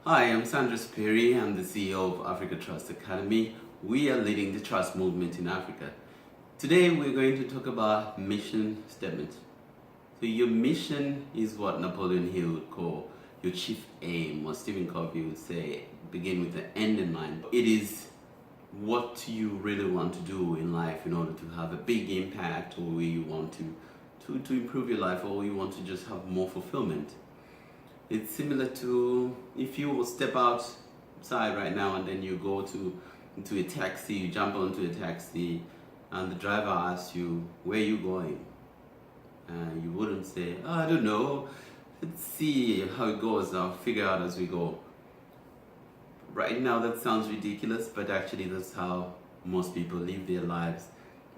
Hi, I'm Sandras Phiri. I'm the CEO of Africa Trust Academy. We are leading the trust movement in Africa. Today we're going to talk about mission statement. So your mission is what Napoleon Hill would call your chief aim, or Stephen Covey would say begin with the end in mind. It is what you really want to do in life in order to have a big impact, or you want to improve your life, or you want to just have more fulfillment. It's similar to if you will step outside right now and then you go into a taxi, you jump onto a taxi and the driver asks you, where are you going? You wouldn't say, oh, I don't know, let's see how it goes, I'll figure out as we go. Right now that sounds ridiculous, but actually that's how most people live their lives.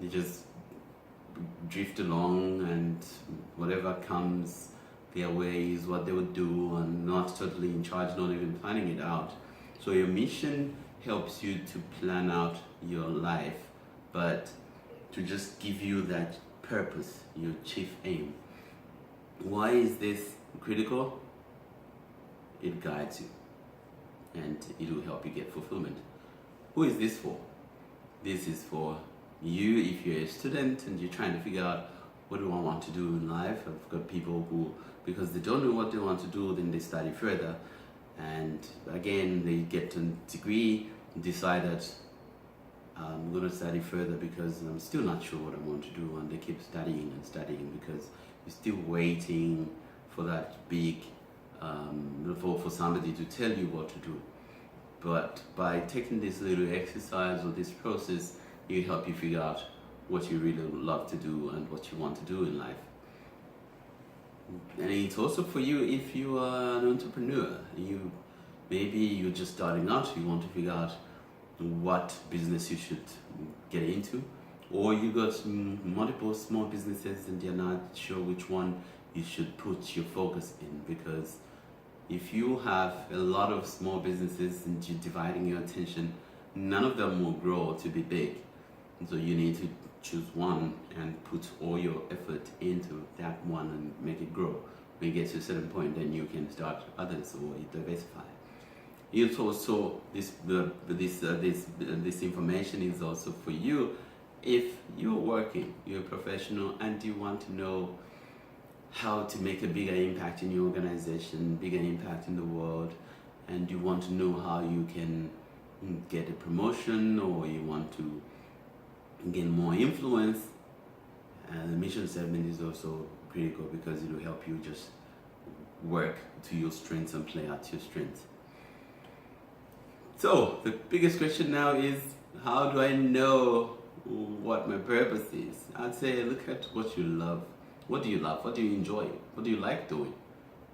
They just drift along and whatever comes their way is what they would do, and not totally in charge, not even planning it out. So your mission helps you to plan out your life, but to just give you that purpose, your chief aim. Why is this critical? It guides you and it will help you get fulfillment. Who is this for? This is for you if you're a student and you're trying to figure out, what do I want to do in life? I've got people who, because they don't know what they want to do, then they study further. And again, they get a degree, decide that I'm going to study further because I'm still not sure what I want to do. And they keep studying and studying because you're still waiting for that big, for somebody to tell you what to do. But by taking this little exercise or this process, it will help you figure out what you really love to do and what you want to do in life. And it's also for you if you are an entrepreneur. Maybe you're just starting out, you want to figure out what business you should get into, or you got multiple small businesses and you're not sure which one you should put your focus in, because if you have a lot of small businesses and you're dividing your attention, none of them will grow to be big. So you need to choose one and put all your effort into that one and make it grow. When you get to a certain point, then you can start others or diversify. It's also this information is also for you if you're working, you're a professional, and you want to know how to make a bigger impact in your organization, bigger impact in the world, and you want to know how you can get a promotion, or you want to gain more influence. And the mission statement is also critical because it will help you just work to your strengths and play out your strengths. So the biggest question now is, how do I know what my purpose is? I'd say look at what you love. What do you love? What do you enjoy? What do you like doing?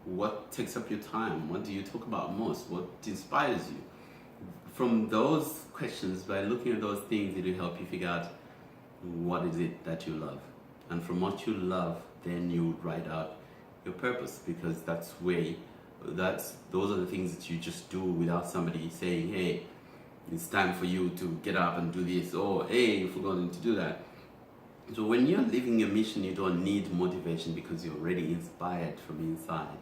What takes up your time? What do you talk about most? What inspires you? From those questions, by looking at those things, it will help you figure out what is it that you love. And from what you love, then you write out your purpose, because those are the things that you just do without somebody saying, hey, it's time for you to get up and do this, or hey, you forgot to do that. So when you're living your mission, you don't need motivation because you're already inspired from inside.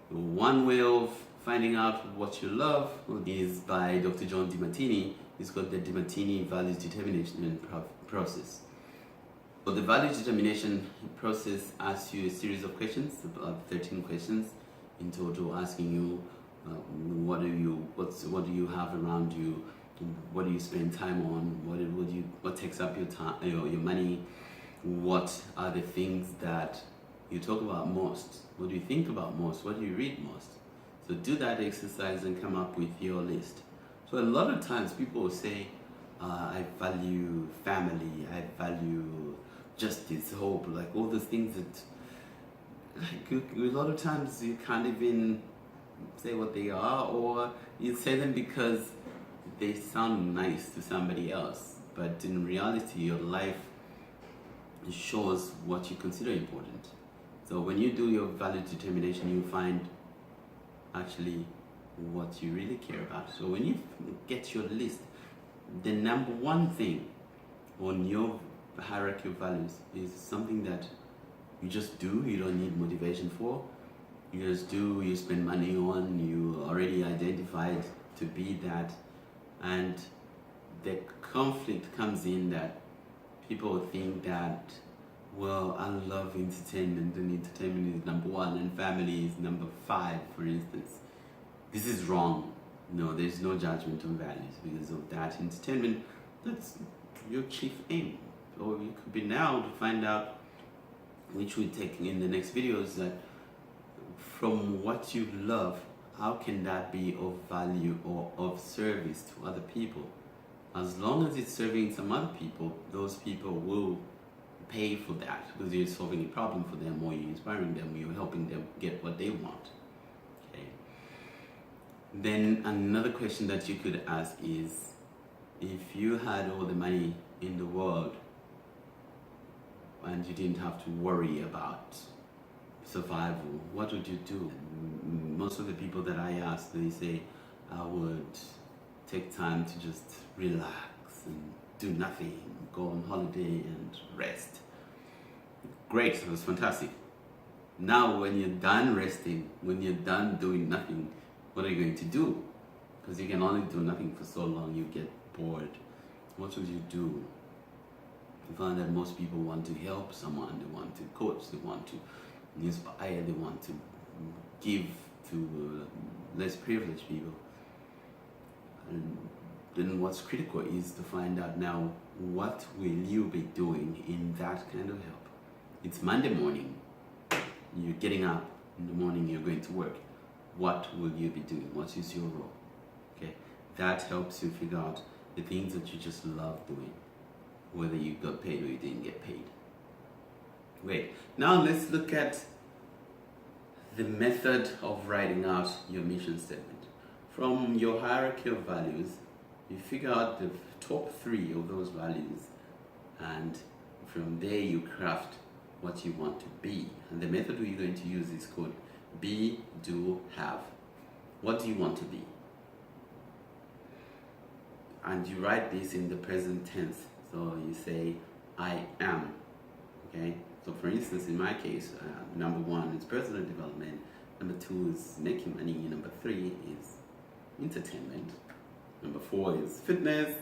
One way of finding out what you love is by Dr. John DeMartini. It's called the DeMartini Values Determination Process. So the values determination process asks you a series of questions, about 13 questions in total, asking you what do you have around you, what do you spend time on, what takes up your time, your money, what are the things that you talk about most, what do you think about most, what do you read most. So do that exercise and come up with your list. So a lot of times people will say, I value family, I value justice, hope, like all those things that, like, a lot of times you can't even say what they are, or you say them because they sound nice to somebody else, but in reality your life shows what you consider important. So when you do your value determination, you find actually what you really care about. So when you get your list, the number one thing on your hierarchy of values is something that you just do, you don't need motivation for. You just do, you spend money on, you already certified to be that, and the conflict comes in that people think that, well, I love entertainment and entertainment is number one and family is number five, for instance. This is wrong. No, there's no judgment on values because of that. Entertainment, that's your chief aim. Or you could be now to find out, which we'll take in the next videos, that from what you love, how can that be of value or of service to other people? As long as it's serving some other people, those people will pay for that because you're solving a problem for them, or you're inspiring them, or you're helping them get what they want. Okay. Then another question that you could ask is, if you had all the money in the world and you didn't have to worry about survival, what would you do? Most of the people that I ask, they say, I would take time to just relax and do nothing, go on holiday and rest. Great, that was fantastic. Now when you're done resting, when you're done doing nothing, what are you going to do? Because you can only do nothing for so long, you get bored. What would you do? You find that most people want to help someone, they want to coach, they want to inspire, they want to give to less privileged people. And then what's critical is to find out now, what will you be doing in that kind of help? It's Monday morning, you're getting up in the morning, you're going to work. What will you be doing? What is your role? Okay, that helps you figure out the things that you just love doing, whether you got paid or you didn't get paid. Great. Now let's look at the method of writing out your mission statement. From your hierarchy of values, you figure out the top 3 of those values, and from there you craft what you want to be. And the method we're going to use is called be, do, have. What do you want to be? And you write this in the present tense. So you say, I am. Okay? So for instance, in my case, number 1 is personal development, number 2 is making money, number 3 is entertainment, number 4 is fitness,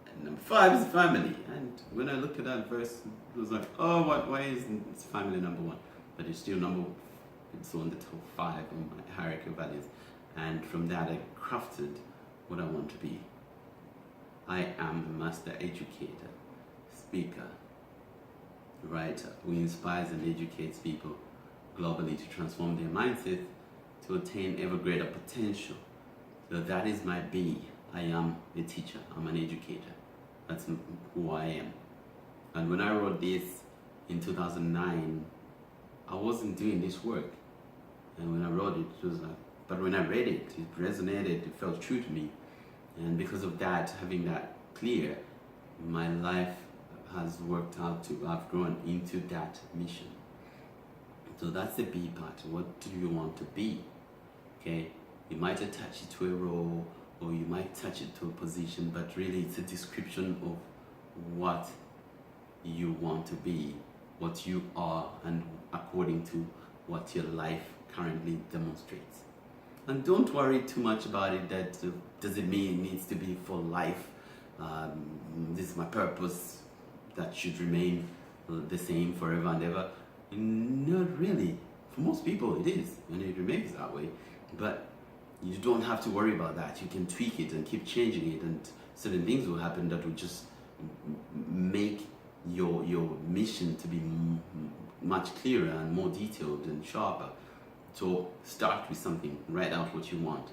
and number 5 is family. And when I looked at that verse, it was like, oh, why isn't family number 1? But it's still it's on the top 5 on my hierarchy of values. And from that I crafted what I want to be. I am a master educator, speaker, writer who inspires and educates people globally to transform their mindset to attain ever greater potential. So that is my B. I am a teacher. I'm an educator. That's who I am. And when I wrote this in 2009, I wasn't doing this work. And when I wrote it, it was like, but when I read it, it resonated, it felt true to me. And because of that, having that clear, my life has worked out to, I've grown into that mission. So that's the B part. What do you want to be? Okay, you might attach it to a role, or you might attach it to a position, but really it's a description of what you want to be, what you are, and according to what your life currently demonstrates. And don't worry too much about it, that does it mean it needs to be for life? This is my purpose, that should remain the same forever and ever. Not really. For most people it is, and it remains that way. But you don't have to worry about that. You can tweak it and keep changing it, and certain things will happen that will just make your mission to be much clearer and more detailed and sharper. So start with something, write out what you want,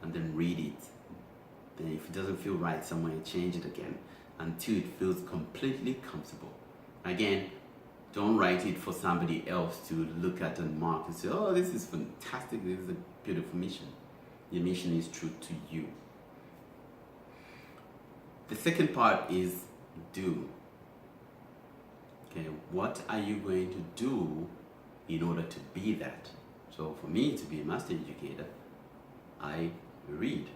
and then read it. Then if it doesn't feel right somewhere, change it again until it feels completely comfortable. Again, don't write it for somebody else to look at and mark and say, oh, this is fantastic, this is a beautiful mission. Your mission is true to you. The second part is do. Okay, what are you going to do in order to be that? So for me to be a master educator, I read,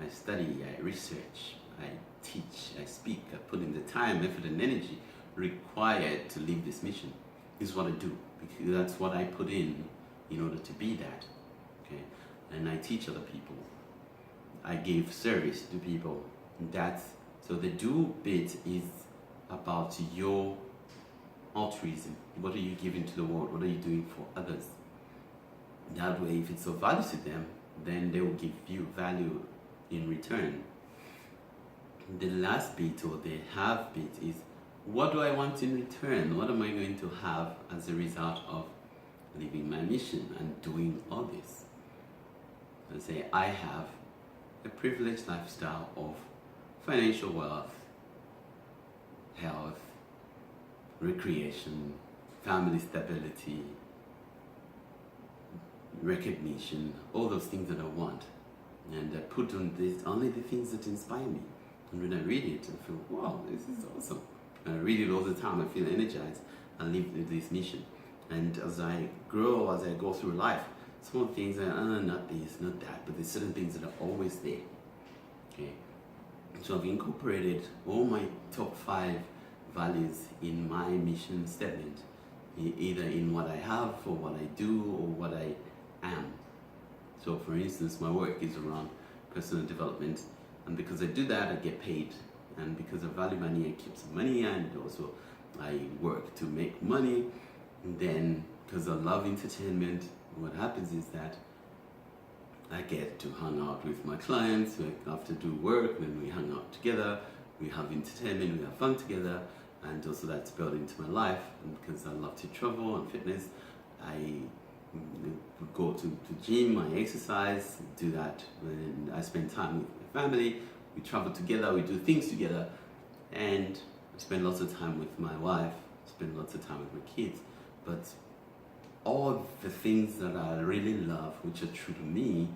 I study, I research, I teach, I speak, I put in the time, effort, and energy required to live this mission. This is what I do, because that's what I put in order to be that. Okay, and I teach other people. I give service to people. So the do bit is about your altruism. What are you giving to the world? What are you doing for others? That way, if it's of value to them, then they will give you value in return. The last bit, or the have bit, is what do I want in return? What am I going to have as a result of living my mission and doing all this? Let's say I have a privileged lifestyle of financial wealth, health, recreation, family stability, recognition, all those things that I want. And I put on this only the things that inspire me. And when I read it, I feel, wow, this is awesome. And I read it all the time, I feel energized and live with this mission. And as I grow, as I go through life, some of the things are not this, not that, but there's certain things that are always there. Okay. So I've incorporated all my top 5 values in my mission statement, either in what I have or what I do or what I am. So for instance, my work is around personal development, and because I do that, I get paid. And because I value money, I keep some money, and also I work to make money. And then because I love entertainment, what happens is that I get to hang out with my clients. We have to do work, then we hang out together, we have entertainment, we have fun together, and also that's built into my life. And because I love to travel and fitness, I go to gym, I exercise, do that when I spend time with my family, we travel together, we do things together, and I spend lots of time with my wife, spend lots of time with my kids. But all the things that I really love, which are true to me,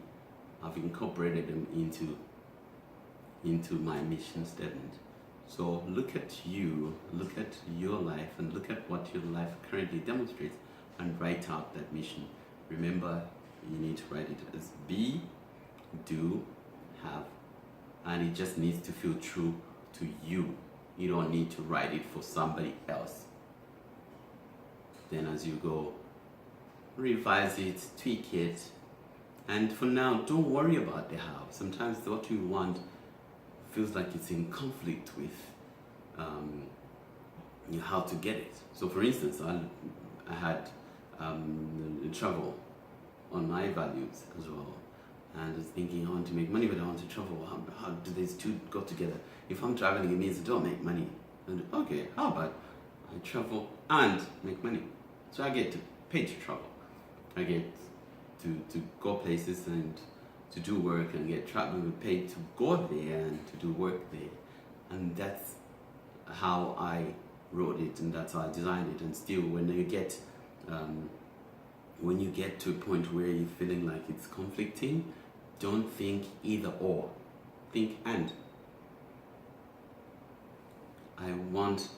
I've incorporated them into my mission statement. So look at you, look at your life, and look at what your life currently demonstrates, and write out that mission. Remember, you need to write it as be, do, have, and it just needs to feel true to you. You don't need to write it for somebody else. Then as you go, revise it, tweak it, and for now, don't worry about the how. Sometimes what you want feels like it's in conflict with how to get it. So for instance, I had travel on my values as well, and I was thinking I want to make money, but I want to travel. How do these two go together? If I'm traveling, it means I don't make money. And okay, how about I travel and make money? So I get paid to travel. I get to go places and to do work, and get paid to go there and to do work there. And that's how I wrote it, and that's how I designed it. And still, when you get to a point where you're feeling like it's conflicting, don't think either or, think and. I want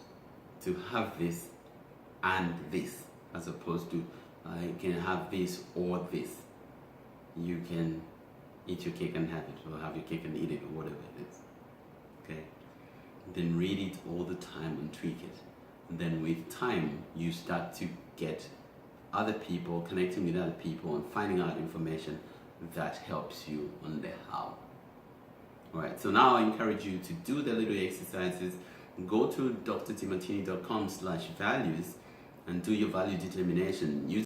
to have this and this, as opposed to I can have this or this. You can eat your cake and have it, or have your cake and eat it, or whatever it is. Okay? Then read it all the time and tweak it. And then with time, you start to get other people, connecting with other people, and finding out information that helps you on the how. Alright, so now I encourage you to do the little exercises. Go to drtimartini.com/values and do your value determination. Use